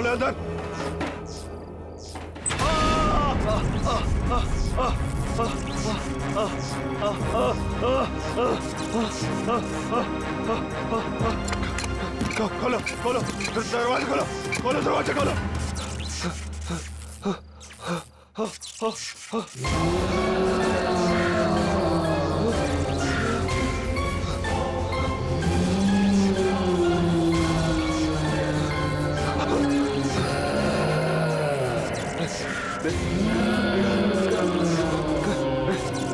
खोलो अंदर। खोलो खोलो दरवाजा खोलो, खोलो दरवाजा खोलो।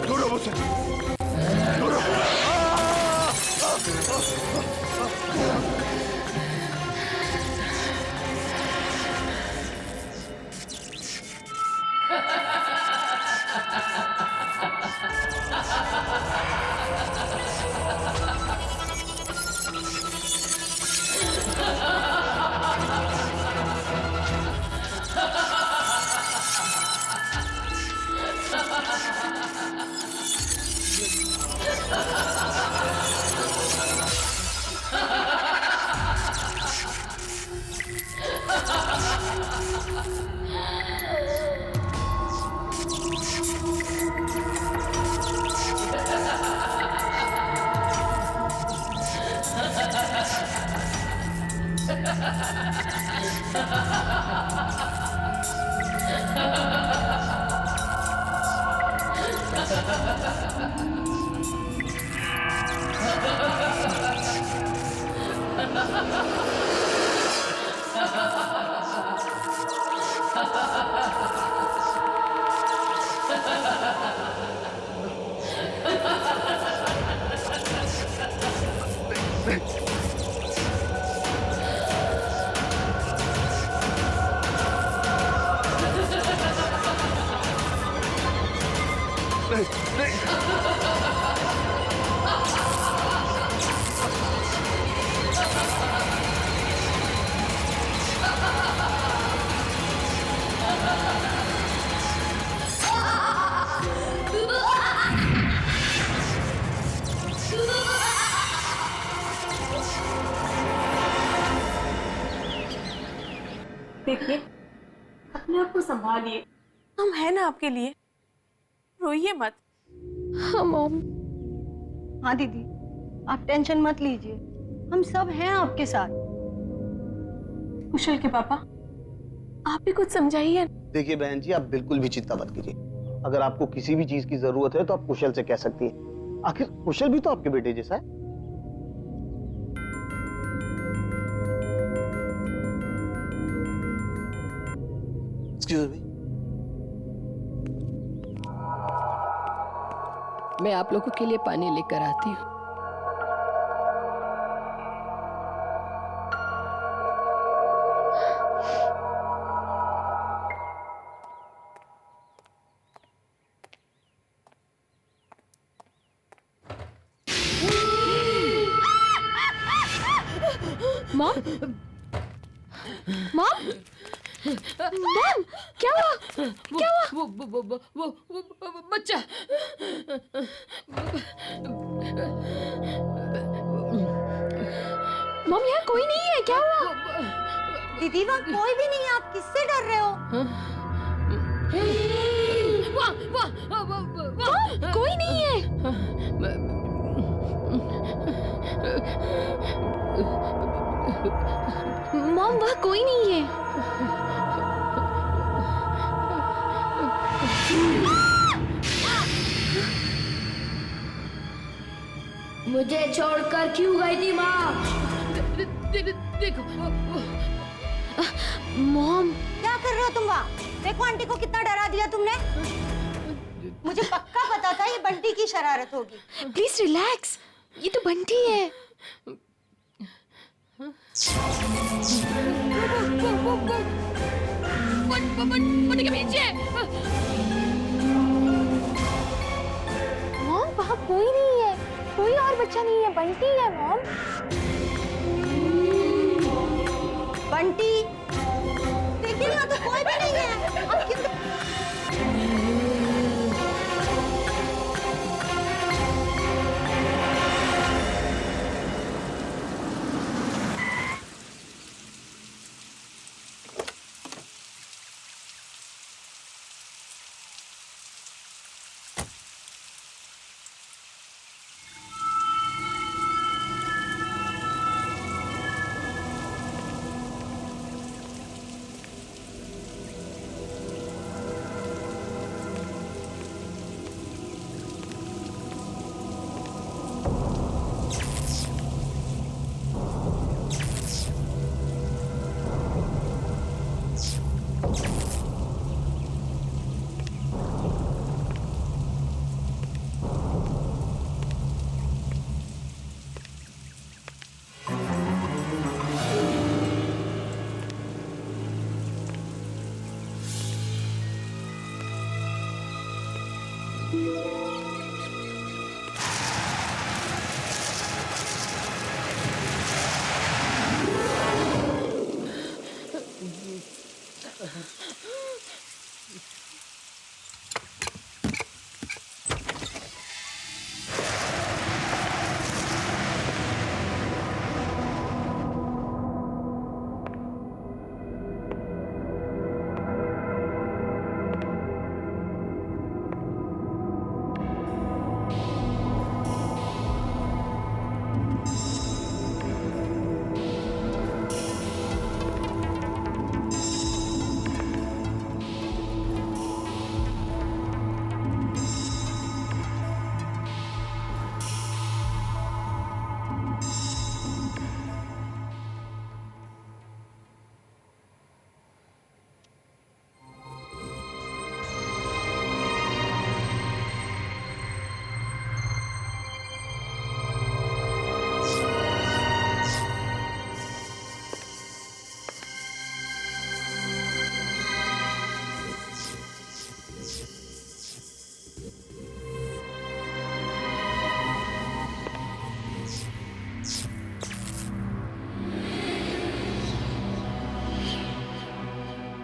दूर हो मुझसे, दूर हो। देखिए, अपने आप को संभालिए, हम हैं ना आपके लिए, रोइए मत। हाँ मॉम। हाँ दीदी, आप टेंशन मत लीजिए, हम सब हैं आपके साथ। कुशल के पापा, आप भी कुछ समझाइए। देखिए बहन जी, आप बिल्कुल भी चिंता मत कीजिए। अगर आपको किसी भी चीज की जरूरत है तो आप कुशल से कह सकती हैं। आखिर कुशल भी तो आपके बेटे जैसा है। Excuse me. मैं आप लोगों के लिए पानी लेकर आती हूँ। मॉम, मॉम, मॉम, क्या हुआ? क्या हुआ? वो बच्चा। मॉम, यहाँ कोई नहीं है, क्या हुआ? दीदी वहाँ कोई भी नहीं है, आप किससे डर रहे हो? मॉम, कोई नहीं है। मॉम, वहाँ कोई नहीं है। मुझे छोड़कर क्यों गई थी माँ? देखो मॉम। क्या कर रहे हो तुम वहाँ? देखो आंटी को कितना डरा दिया तुमने। मुझे पक्का पता था ये बंटी की शरारत होगी। प्लीज रिलैक्स, ये तो बंटी है। बंटी के पीछे। मॉम वहाँ कोई नहीं है, कोई और बच्चा नहीं है, बंटी है मॉम। बंटी, देखिए यहाँ तो कोई भी नहीं है। अब क्यों?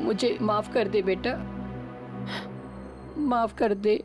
मुझे माफ कर दे बेटा, माफ कर दे।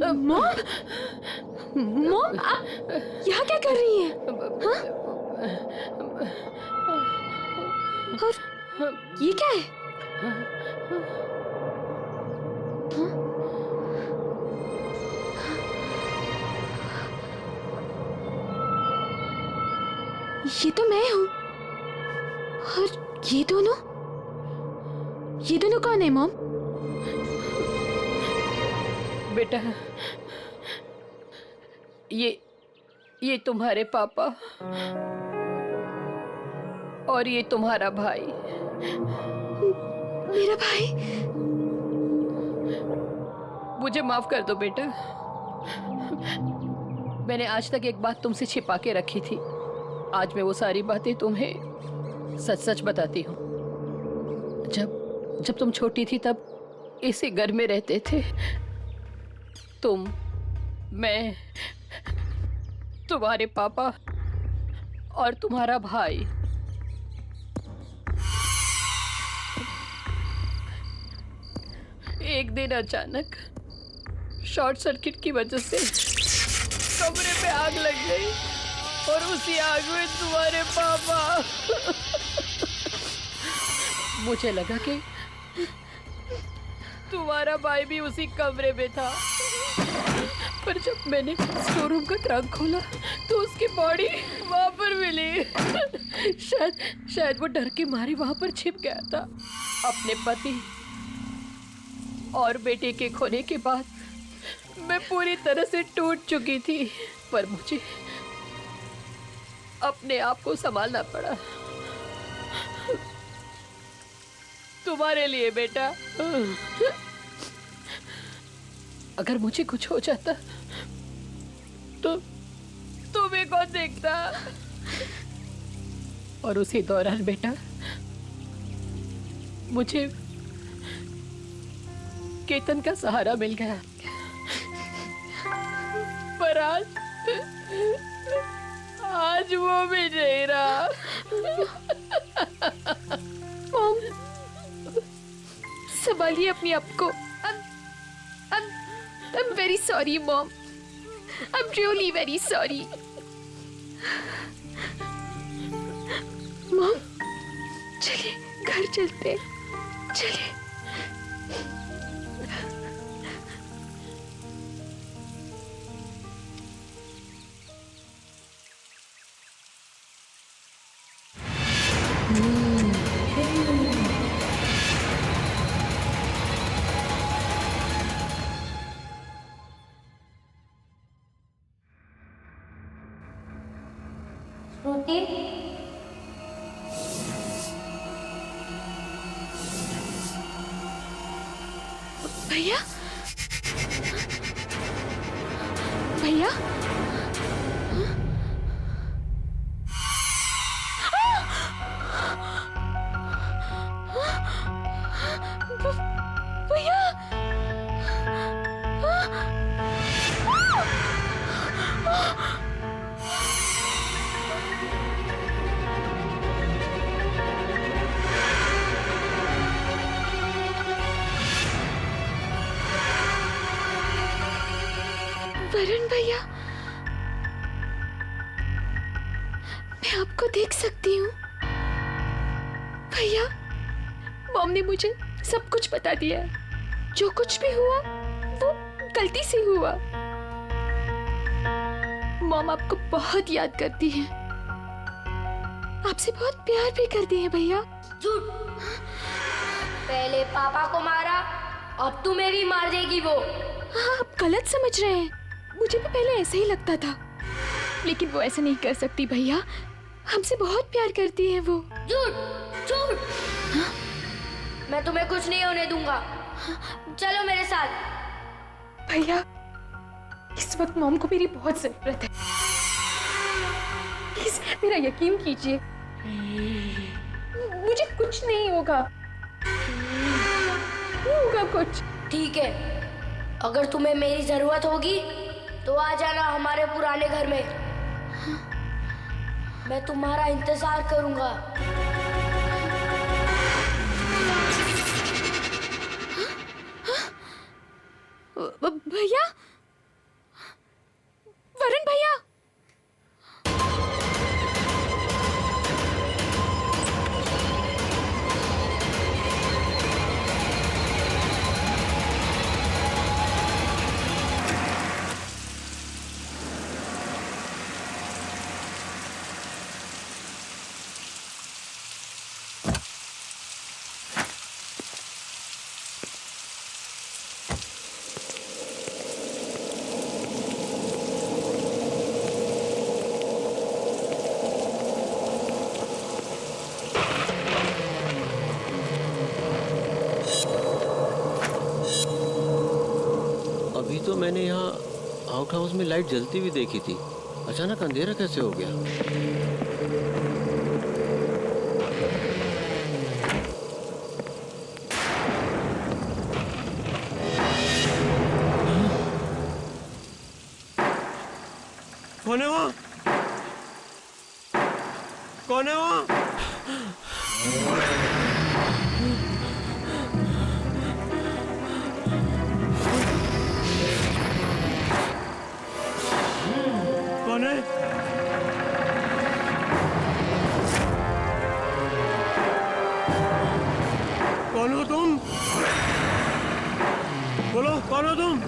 मॉम, मॉम, आप यहाँ क्या कर रही हैं? हाँ? और ये क्या है? हाँ? ये तो मैं हूँ। और ये दोनों कौन है मॉम? बेटा, ये तुम्हारे पापा और ये तुम्हारा भाई। मेरा भाई? मुझे माफ कर दो बेटा, मैंने आज तक एक बात तुमसे छिपा के रखी थी। आज मैं वो सारी बातें तुम्हें सच सच बताती हूँ। जब तुम छोटी थी तब इसी घर में रहते थे। तुम, मैं, तुम्हारे पापा और तुम्हारा भाई। एक दिन अचानक शॉर्ट सर्किट की वजह से कमरे पे आग लग गई और उसी आग में तुम्हारे पापा। मुझे लगा कि तुम्हारा भाई भी उसी कमरे में था, पर जब मैंने स्टोर रूम का ट्रंक खोला तो उसकी बॉडी वहां पर मिली। शायद वो डर के मारे वहां पर छिप गया था। अपने पति और बेटे के खोने के बाद मैं पूरी तरह से टूट चुकी थी, पर मुझे अपने आप को संभालना पड़ा तुम्हारे लिए बेटा। अगर मुझे कुछ हो जाता तो तुम्हें कौन देखता? और उसी दौरान बेटा मुझे केतन का सहारा मिल गया, पर आज वो भी नहीं रहा। मॉम, संभालिए अपने आप को। I'm very sorry, Mom. I'm really very sorry. Mom, चलिए घर चलते हैं। चलिए। श्रुति, भैया भैया भैया वरुण भैया, मैं आपको देख सकती हूँ। भैया, मॉम ने मुझे सब कुछ बता दिया है। जो कुछ भी हुआ वो गलती से हुआ। मॉम आपको बहुत याद करती है, आपसे बहुत प्यार भी करती है भैया। झूठ। पहले पापा को मारा, अब तुम्हें भी मार देगी वो। हाँ, आप गलत समझ रहे हैं। मुझे भी पहले ऐसे ही लगता था, लेकिन वो ऐसे नहीं कर सकती भैया। हमसे बहुत प्यार करती है वो। झूठ झूठ। हाँ? मैं तुम्हें कुछ नहीं होने दूंगा। चलो मेरे साथ। भैया, इस वक्त मॉम को मेरी बहुत जरूरत है। प्लीज मेरा यकीन कीजिए, मुझे कुछ नहीं होगा। नहीं होगा कुछ। ठीक है, अगर तुम्हें मेरी जरूरत होगी तो आ जाना हमारे पुराने घर में। मैं तुम्हारा इंतजार करूंगा। भैया, वरुण भैया, अभी तो मैंने यहाँ आउट हाउस में लाइट जलती हुई देखी थी, अचानक अंधेरा कैसे हो गया? कौन है वहाँ? कौन है वहाँ? कौन है? कौन हो तुम? बोलो, कौन हो तुम?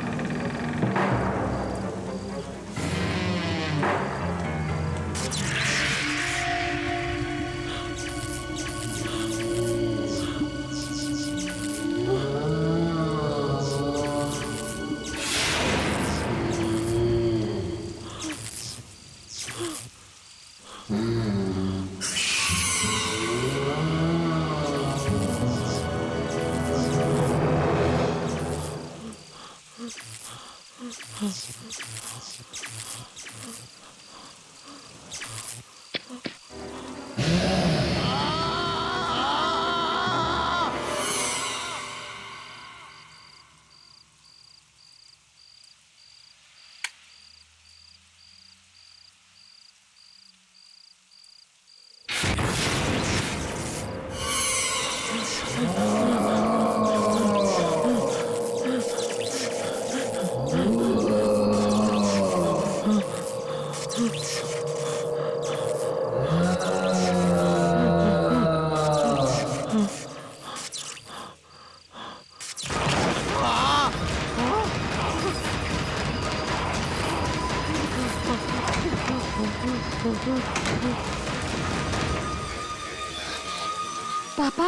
पापा,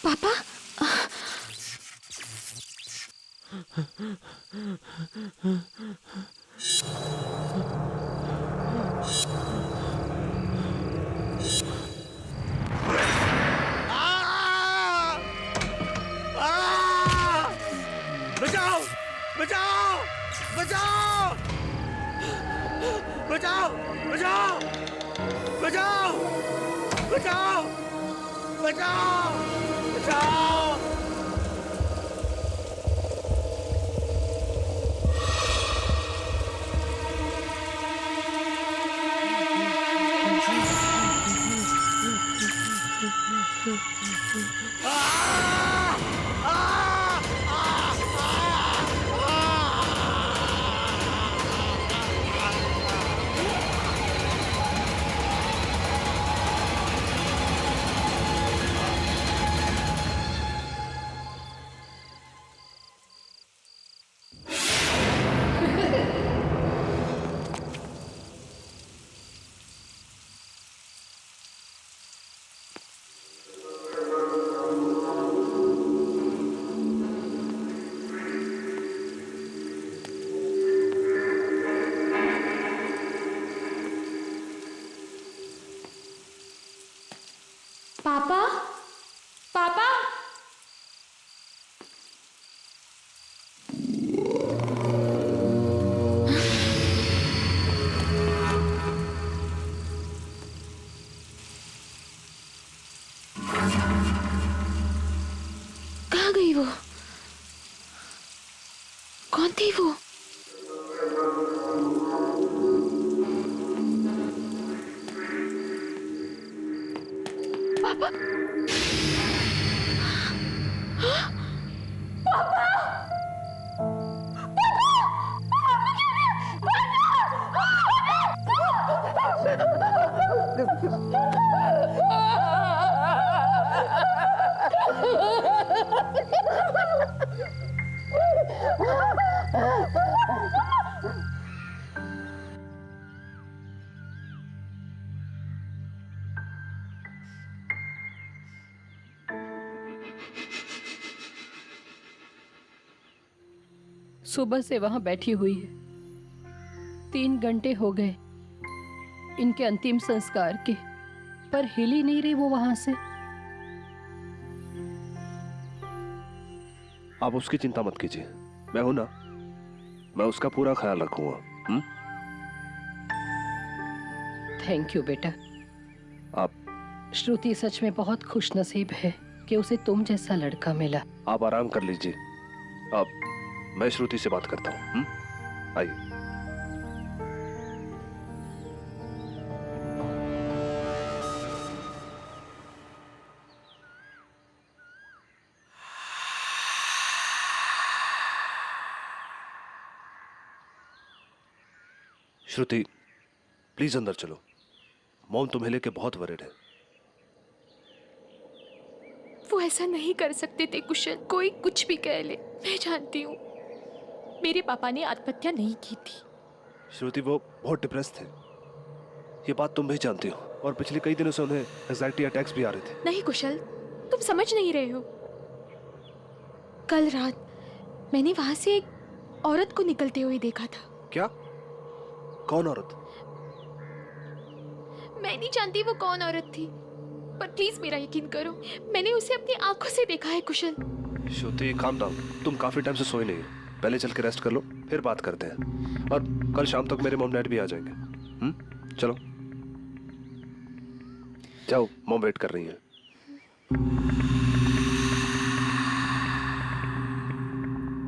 पापा, बचाओ बचाओ बचाओ बचाओ बचाओ बचाओ। पापा पापा कहाँ गई वो? कौन थी वो? पापा सुबह से वहां बैठी हुई है। 3 घंटे हो गए इनके अंतिम संस्कार के, पर हिल ही नहीं रही वो वहां से। आप उसकी चिंता मत कीजिए, मैं हूं ना, मैं उसका पूरा ख्याल रखूंगा। थैंक यू बेटा। आप श्रुति सच में बहुत खुशनसीब है कि उसे तुम जैसा लड़का मिला। आप आराम कर लीजिए। आप मैं श्रुति से बात करता हूँ। आइए। श्रुति प्लीज अंदर चलो, मॉम तुम्हें लेके बहुत वरिड है। वो ऐसा नहीं कर सकते थे कुशल, कोई कुछ भी कह ले। मैं जानती हूँ मेरे पापा ने आत्महत्या नहीं की थी। श्रुति वो बहुत डिप्रेस थे, ये बात तुम भी जानती हो, और पिछले कई दिनों से उन्हें एंजाइटी अटैक्स भी आ रहे थे। नहीं कुशल, तुम समझ नहीं रहे हो। कल रात मैंने वहां से एक औरत को निकलते हुए देखा था। क्या? कौन औरत? मैं नहीं जानती वो कौन औरत थी, पर प्लीज मेरा यकीन करो, मैंने उसे अपनी आंखों से देखा है कुशल। श्रुति काम डाउन, तुम काफी टाइम से सोई नहीं हो, पहले चल के रेस्ट कर लो, फिर बात करते हैं। और कल शाम तक मेरे मॉम डैड भी आ जाएंगे। चलो जाओ, मॉम वेट कर रही है।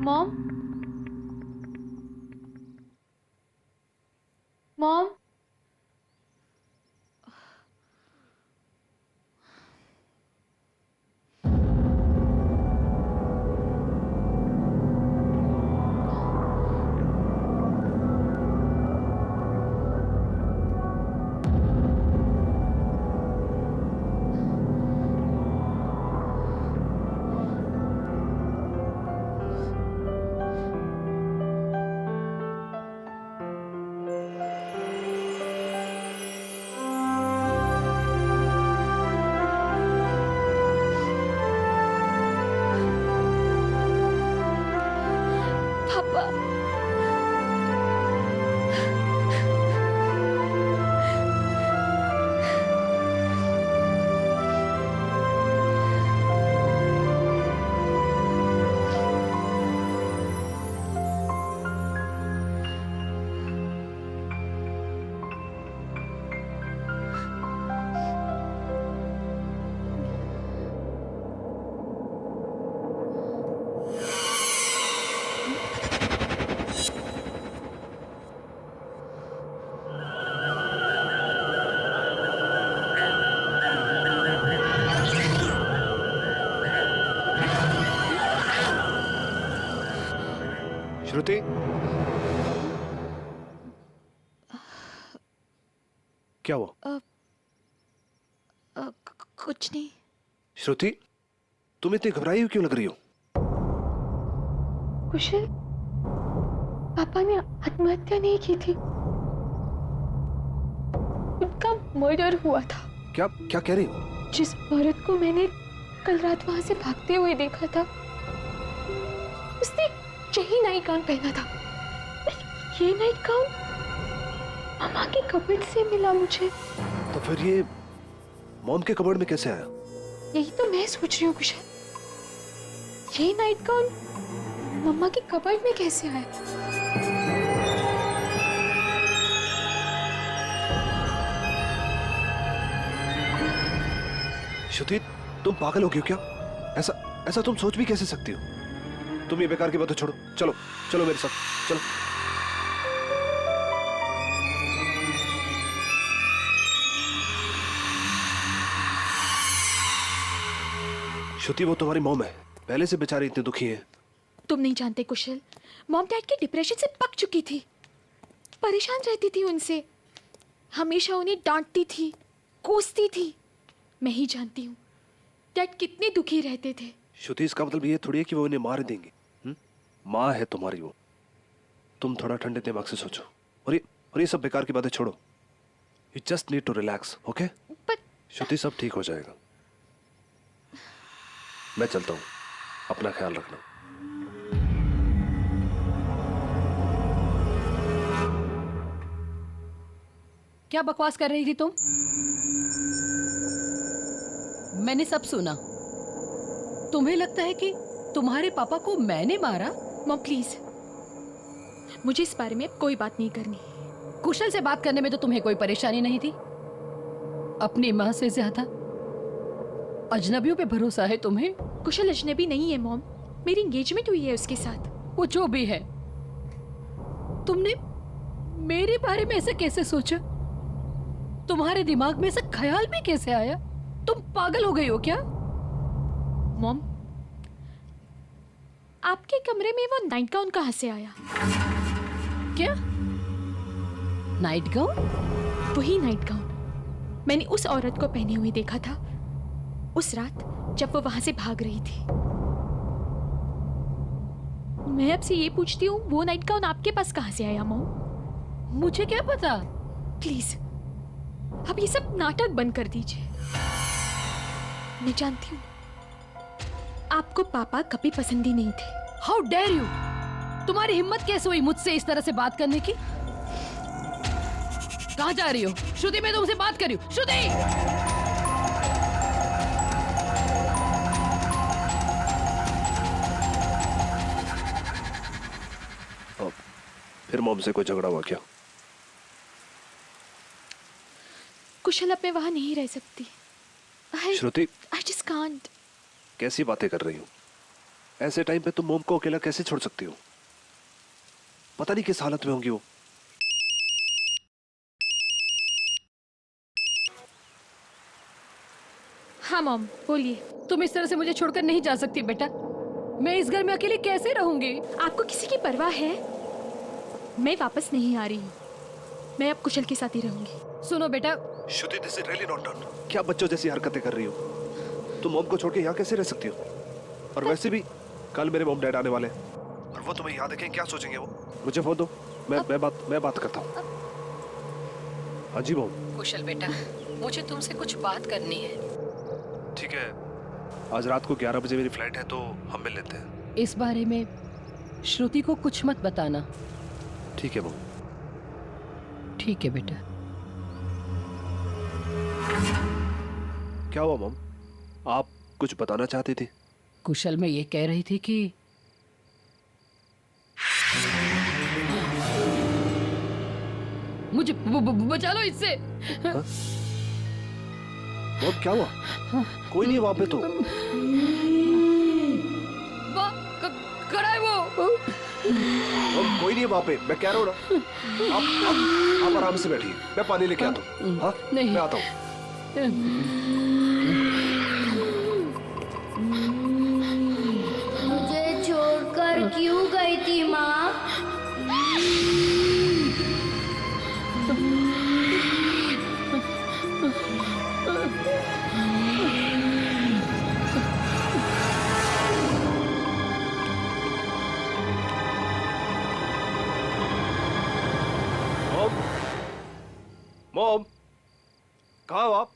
मॉम, मॉम, श्रुति, क्या हुआ? कुछ नहीं। श्रुति, तुम इतनी घबराई हुई क्यों लग रही हो? कुशल, पापा ने आत्महत्या नहीं की थी, उनका मर्डर हुआ था। क्या क्या कह रही हो? जिस औरत को मैंने कल रात वहां से भागते हुए देखा था, उसने यही नाइट गाउन पहना था। ये नाइट गाउन मामा के कपड़े से मिला मुझे। तो फिर ये मॉम के कबर्ड में कैसे आया? यही तो मैं सोच रही हूँ कुशल, ये नाइट गाउन मम्मा के कपबोर्ड में कैसे आया? श्रुति, तुम पागल हो गई हो क्या? ऐसा ऐसा तुम सोच भी कैसे सकती हो? तुम ये बेकार की बातें छोड़ो, चलो चलो मेरे साथ चलो। श्रुति, वो तुम्हारी मॉम है, पहले से बेचारी इतनी दुखी है। तुम नहीं जानते कुशल, मॉम डैड के डिप्रेशन से पक चुकी थी, परेशान रहती थी उनसे, हमेशा उन्हें डांटती थी, कोसती थी। मैं ही जानती हूँ डैड कितने दुखी रहते थे। श्रुति, इसका मतलब ये थोड़ी है कि वो उन्हें मार देंगे। माँ है तुम्हारी वो। तुम थोड़ा ठंडे दिमाग से सोचो और ये सब बेकार की बातें छोड़ो। You just need to relax, okay? Shruti, सब ठीक हो जाएगा। मैं चलता हूँ, अपना ख्याल रखना। क्या बकवास कर रही थी तुम? मैंने सब सुना। तुम्हें लगता है कि तुम्हारे पापा को मैंने मारा? मॉम प्लीज, मुझे इस बारे में अब कोई बात नहीं करनी। कुशल से बात करने में तो तुम्हें कोई परेशानी नहीं थी। अपनी माँ से ज्यादा अजनबियों पे भरोसा है तुम्हें। कुशल अजनबी नहीं है मॉम, मेरी एंगेजमेंट हुई है उसके साथ। वो जो भी है, तुमने मेरे बारे में ऐसे कैसे सोचा? तुम्हारे दिमाग में ऐसा ख्याल भी कैसे आया? तुम पागल हो गई हो क्या? मॉम, आपके कमरे में वो नाइट गाउन कहाँ से आया? क्या नाइट गाउन? वही नाइट गाउन मैंने उस औरत को पहने हुए देखा था उस रात जब वो वहां से भाग रही थी। मैं आपसे ये पूछती हूँ, वो नाइट गाउन आपके पास कहाँ से आया मॉम? मुझे क्या पता। प्लीज अब ये सब नाटक बंद कर दीजिए। मैं जानती हूँ आपको पापा कभी पसंद ही नहीं थे। How dare you! तुम्हारी हिम्मत कैसे हुई मुझसे इस तरह से बात करने की? कहाँ जा रही हो? श्रुति, मैं तुमसे बात कर रही हूँ। श्रुति! फिर मॉम से कोई झगड़ा हुआ क्या? कुशल, अब मैं वहां नहीं रह सकती। श्रुति, I just can't. कैसी बातें कर रही हो? ऐसे टाइम पे तुम मॉम को अकेला कैसे छोड़ सकती हो? पता नहीं किस हालत में होंगी वो। हाँ मॉम, बोलिए। तुम इस तरह से मुझे छोड़कर नहीं जा सकती बेटा। मैं इस घर में अकेले कैसे रहूंगी? आपको किसी की परवाह है? मैं वापस नहीं आ रही हूँ, मैं अब कुशल के साथ ही रहूंगी। सुनो बेटा, Shruti, this is really not done. क्या बच्चों जैसी हरकतें कर रही हो? तुम मॉम को छोड़ के यहाँ कैसे रह सकती हो? और वैसे भी कल मेरे मॉम डैड आने वाले हैं और वो तुम्हें यहाँ देखें, क्या सोचेंगे वो? मुझे फोन दो, मैं बात करता हूँ। हाँ जी मॉम। कुशल बेटा, मुझे तुमसे कुछ बात करनी है। ठीक है, आज रात को 11 बजे मेरी फ्लाइट है तो हम मिल लेते हैं। इस बारे में श्रुति को कुछ मत बताना। ठीक है मॉम। ठीक है बेटा। क्या हुआ मॉम, आप कुछ बताना चाहती थी? कुशल, मैं ये कह रही थी कि मुझे बचा लो इससे। मॉम क्या हुआ? कोई नहीं वहां पे तो। खड़ा है वो। मॉम कोई नहीं है वहां पे, मैं कह रहा हूँ ना। आप आराम से बैठिए, मैं पानी लेके आता हूँ। हाँ नहीं, मैं आता हूँ। मुझे छोड़कर क्यों गई थी माँ? मॉम, कहाँ हो आप?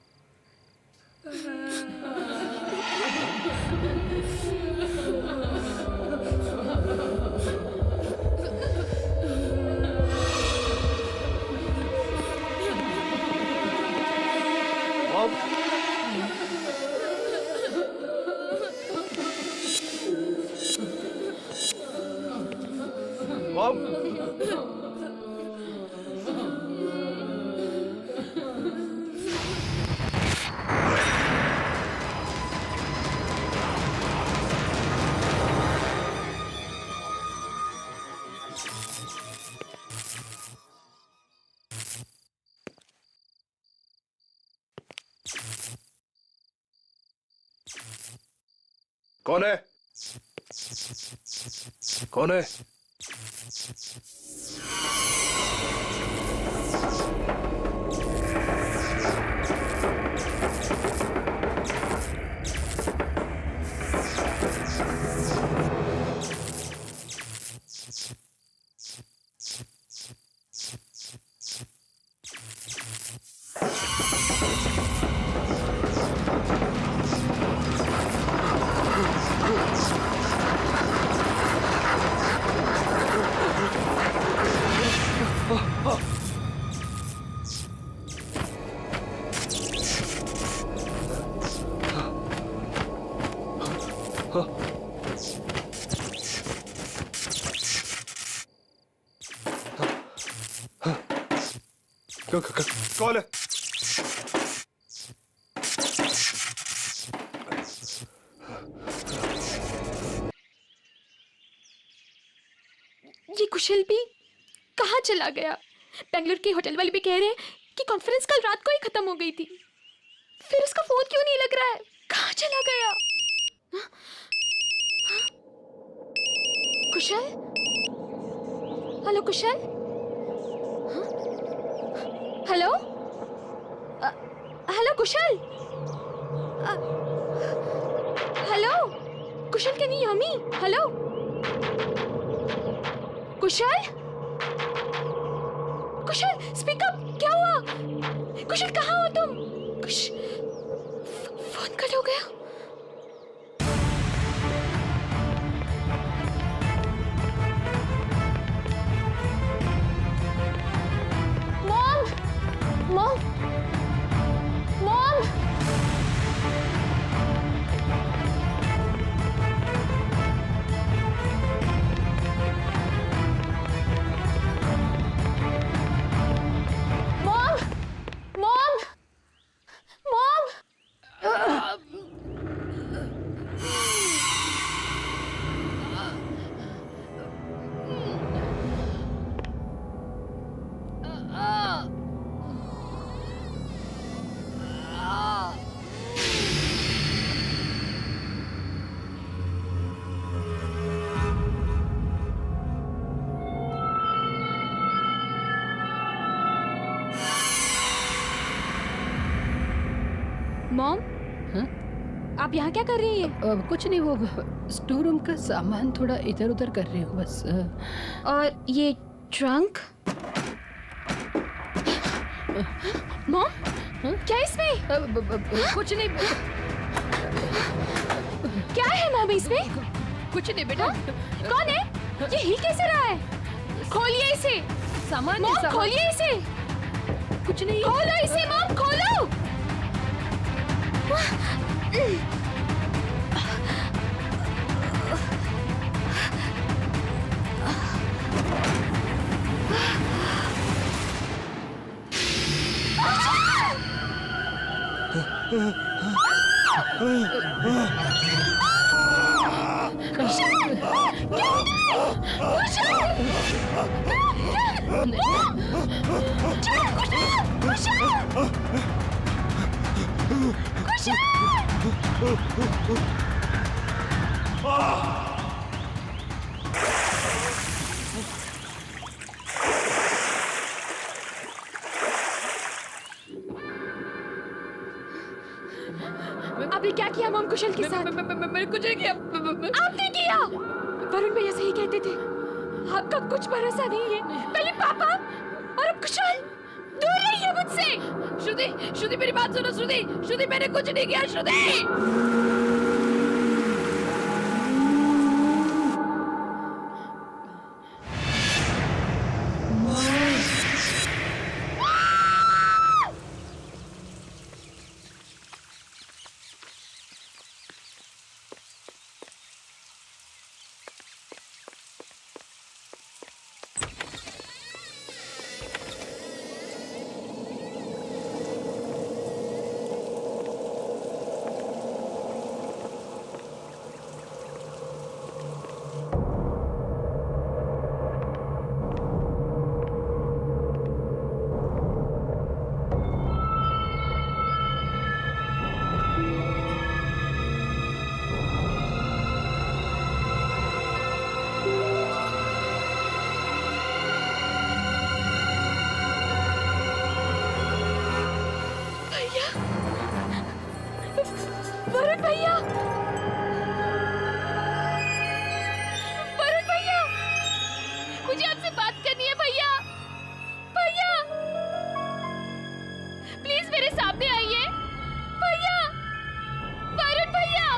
मॉम, मॉम, कौन है? कौन है? कौन है? ये कुशल भी कहाँ चला गया? बेंगलुरु के होटल वाले भी कह रहे हैं कि कॉन्फ्रेंस कल रात को ही खत्म हो गई थी। फिर उसका फोन क्यों नहीं लग रहा है? कहाँ चला गया? हाँ? हाँ? कुशल? हेलो कुशल? हाँ? Hello? Hello Kusal? Hello? Kusal can you hear me? Hello? Kusal? Kusal speak up, क्या हुआ? कुशल कहाँ हो तुम? फोन कट हो गया। Mom, mom, mom. मॉम, आप यहाँ क्या कर रही हैं? कुछ नहीं, वो स्टोर रूम का सामान थोड़ा इधर उधर कर रही हूँ बस। और ये ट्रंक? मॉम, क्या इसमें? कुछ नहीं। क्या है मॉम इसमें? कुछ नहीं बेटा। कौन है? ये हिल कैसे रहा है? खोलिए इसे। सामान मॉम खोलिए इसे। कुछ नहीं। खोलो इसे मॉम, खोलो। आपने क्या किया मॉम कुशल के साथ? मैंने कुछ नहीं किया। आपने किया। वरुण भैया सही कहते थे, आपका कुछ भरोसा नहीं है। पहले पापा और अब कुशल। दूर रहिए मुझसे। श्रुति श्रुति मेरी बात सुनो श्रुति श्रुति मैंने कुछ नहीं किया श्रुति वरुण भैया वरुण भैया मुझे आपसे बात करनी है भैया भैया प्लीज मेरे सामने आइए भैया वरुण भैया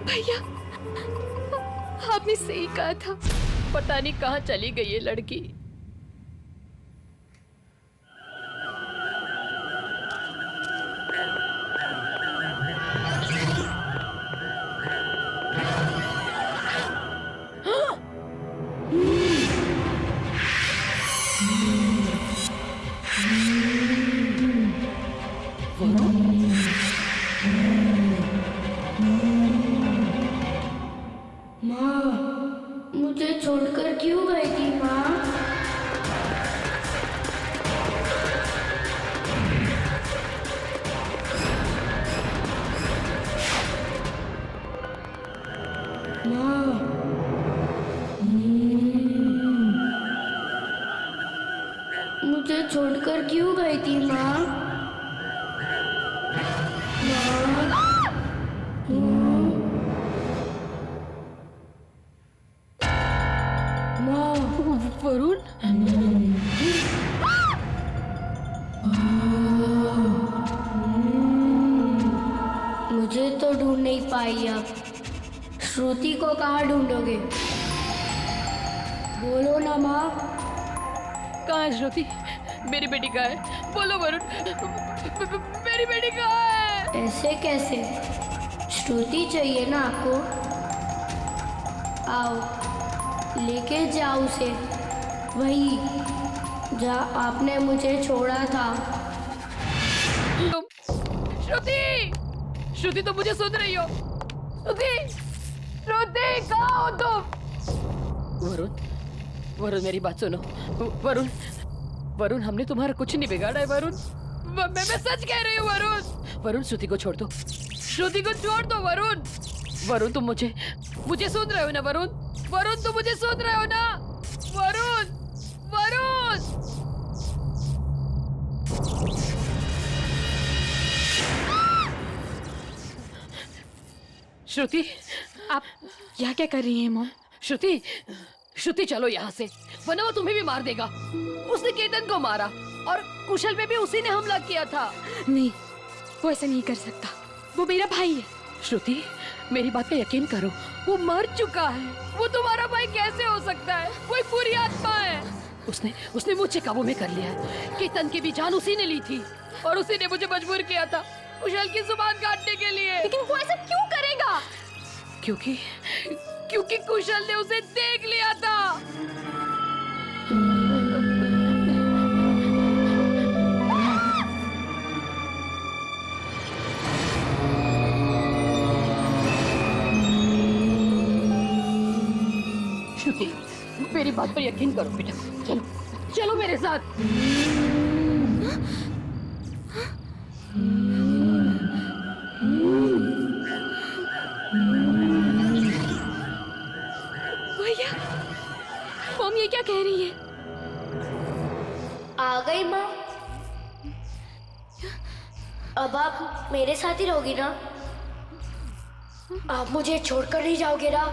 भैया आपने सही कहा था पता नहीं कहाँ चली गई ये लड़की मुझे छोड़कर क्यों गई थी माँ? मुझे छोड़कर क्यों गई थी माँ? वरुण मुझे तो ढूंढ नहीं पाई अब श्रुति को कहाँ ढूंढोगे? बोलो ना माँ। कहाँ है श्रुति मेरी बेटी कहाँ है बोलो वरुण मेरी बेटी कहाँ है ऐसे कैसे? श्रुति चाहिए ना आपको? आओ लेके जाओ उसे वही जहाँ आपने मुझे छोड़ा था। श्रुति श्रुति तो मुझे सुन रही हो श्रुति श्रुति कहाँ हो तुम वरुण वरुण मेरी बात सुनो वरुण वरुण हमने तुम्हारा कुछ नहीं बिगाड़ा है वरुण मैं सच कह रही हूँ वरुण वरुण श्रुति को छोड़ दो श्रुति को छोड़ दो वरुण वरुण तुम मुझे सुन रहे हो ना वरुण वरुण तुम मुझे सुन रहे हो ना वरुण वरुण श्रुति आप यहाँ क्या कर रही हैं मॉम? श्रुति श्रुति चलो यहाँ से वरना वो तुम्हें भी मार देगा उसने केतन को मारा और कुशल पे भी उसी ने हमला किया था नहीं वो ऐसा नहीं कर सकता वो मेरा भाई है। श्रुति मेरी बात का यकीन करो वो मर चुका है वो तुम्हारा भाई कैसे हो सकता है कोई बुरी आत्मा है उसने मुझे काबू में कर लिया है केतन की भी जान उसी ने ली थी और उसी ने मुझे मजबूर किया था कुशल की जुबान काटने के लिए लेकिन वो ऐसा क्यों करेगा? क्योंकि कुशल ने उसे देख लिया था श्रुति मेरी बात पर यकीन करो बेटा चलो चलो मेरे साथ भैया मॉम ये क्या कह रही है? आ गई माँ। अब आप मेरे साथ ही रहोगी ना? आप मुझे छोड़कर नहीं जाओगे ना?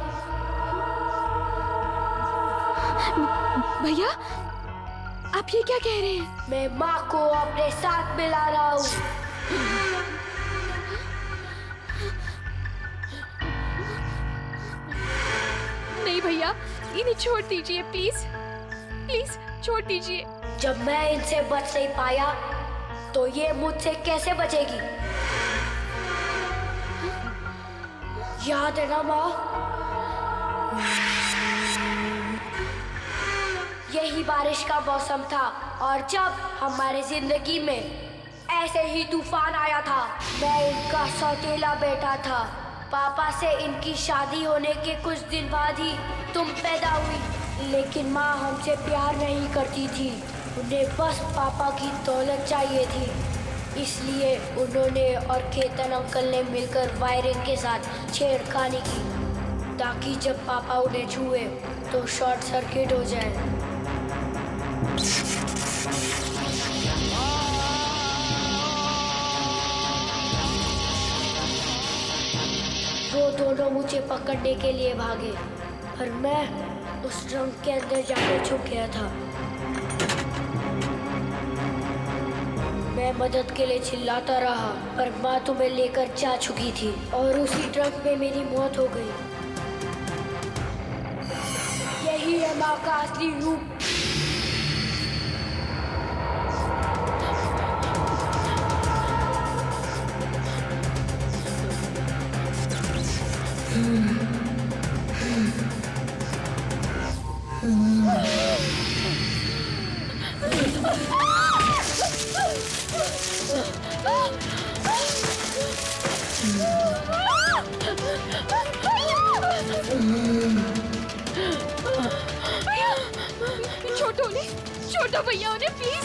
भैया आप ये क्या कह रहे हैं? मैं माँ को अपने साथ मिला रहा हूँ। नहीं भैया, इन्हें छोड़ दीजिए प्लीज, प्लीज छोड़ दीजिए। जब मैं इनसे बच नहीं पाया तो ये मुझसे कैसे बचेगी? याद है ना माँ? यही बारिश का मौसम था और जब हमारे जिंदगी में ऐसे ही तूफान आया था। मैं इनका सौतेला बेटा था। पापा से इनकी शादी होने के कुछ दिन बाद ही तुम पैदा हुई, लेकिन माँ हमसे प्यार नहीं करती थी। उन्हें बस पापा की दौलत चाहिए थी, इसलिए उन्होंने और केतन अंकल ने मिलकर वायरिंग के साथ छेड़खानी की ताकि जब पापा उन्हें छुए तो शॉर्ट सर्किट हो जाए। वो दोनों मुझे पकड़ने के लिए भागे और मैं उस ड्रम के अंदर जाकर छुप गया था। मैं मदद के लिए चिल्लाता रहा पर माँ तुम्हें लेकर जा चुकी थी और उसी ड्रम में मेरी मौत हो गई। यही है माँ का असली रूप। छोड़ दो भैया उन्हें प्लीज।